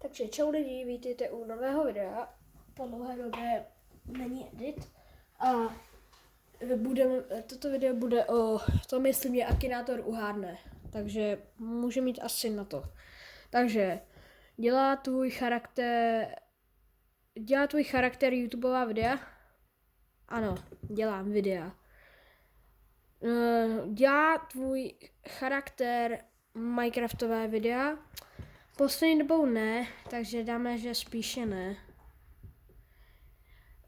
Takže čau lidi, vítejte u nového videa. Po dlouhé době není edit. A toto video bude o tom, jestli mě Akinátor uhádne. Takže může mít asi na to. Takže dělá tvůj charakter YouTubeová videa? Ano, dělám videa. Dělá tvůj charakter Minecraftové videa? Poslední dobou ne, takže dáme, že spíše ne.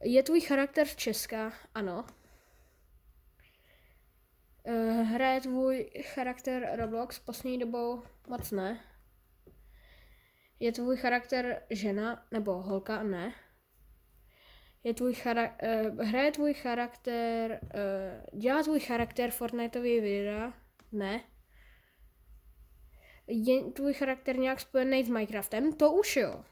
Je tvůj charakter z Česka? Ano. Hraje tvůj charakter Roblox? Poslední dobou moc ne. Je tvůj charakter žena nebo holka? Ne. Hraje tvůj charakter, dělá tvůj charakter Fortniteový videa? Ne. Je tvůj charakter nějak spojený s Minecraftem? To už jo.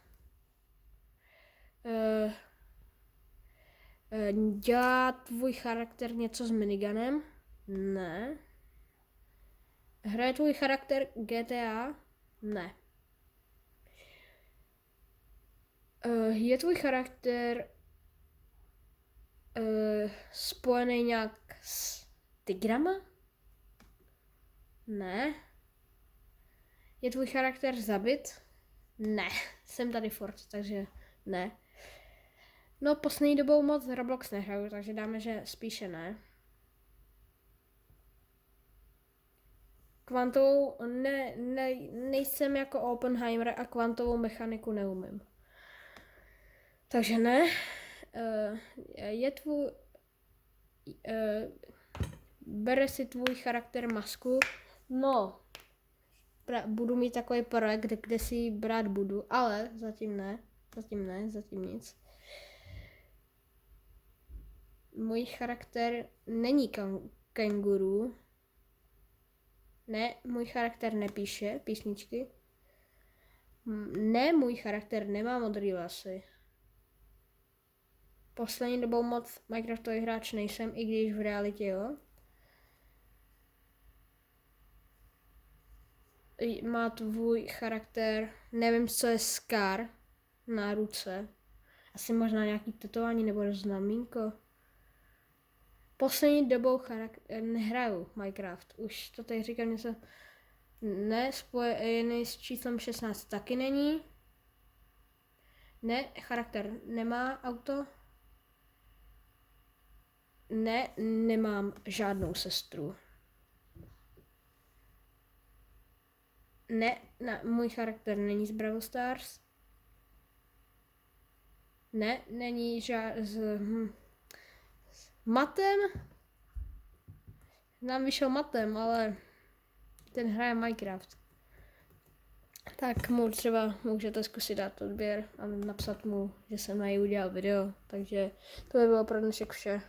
Dělá tvůj charakter něco s miniganem? Ne. Hraje tvůj charakter GTA? Ne. Je tvůj charakter spojený nějak s tigrama? Ne. Je tvůj charakter zabit? Ne. Jsem tady furt, takže ne. No, poslední dobou moc Roblox nehraju, takže dáme, že spíše ne. Kvantovou nejsem jako Oppenheimer a kvantovou mechaniku neumím. Takže ne. Bere si tvůj charakter masku? No, budu mít takový projekt, kde si ji brát budu, ale zatím ne, zatím nic. Můj charakter není kenguru. Ne, můj charakter nepíše písničky. Ne, můj charakter nemá modrý vlasy. Poslední dobou moc Minecraftový hráč nejsem, i když v realitě jo. Má tvůj charakter, nevím, co je scar na ruce. Asi možná nějaký tetování nebo znamínko. Poslední dobou nehraju Minecraft. Už to tady říkám něco. Ne, spojený s číslem 16 taky není. Ne, charakter nemá auto. Ne, nemám žádnou sestru. Ne, můj charakter není z Brawl Stars. Ne, není Matem? Nám vyšel Matem, ale ten hraje Minecraft. Tak mu třeba můžete zkusit dát odběr a napsat mu, že jsem na něj udělal video. Takže to by bylo pro dnešek vše.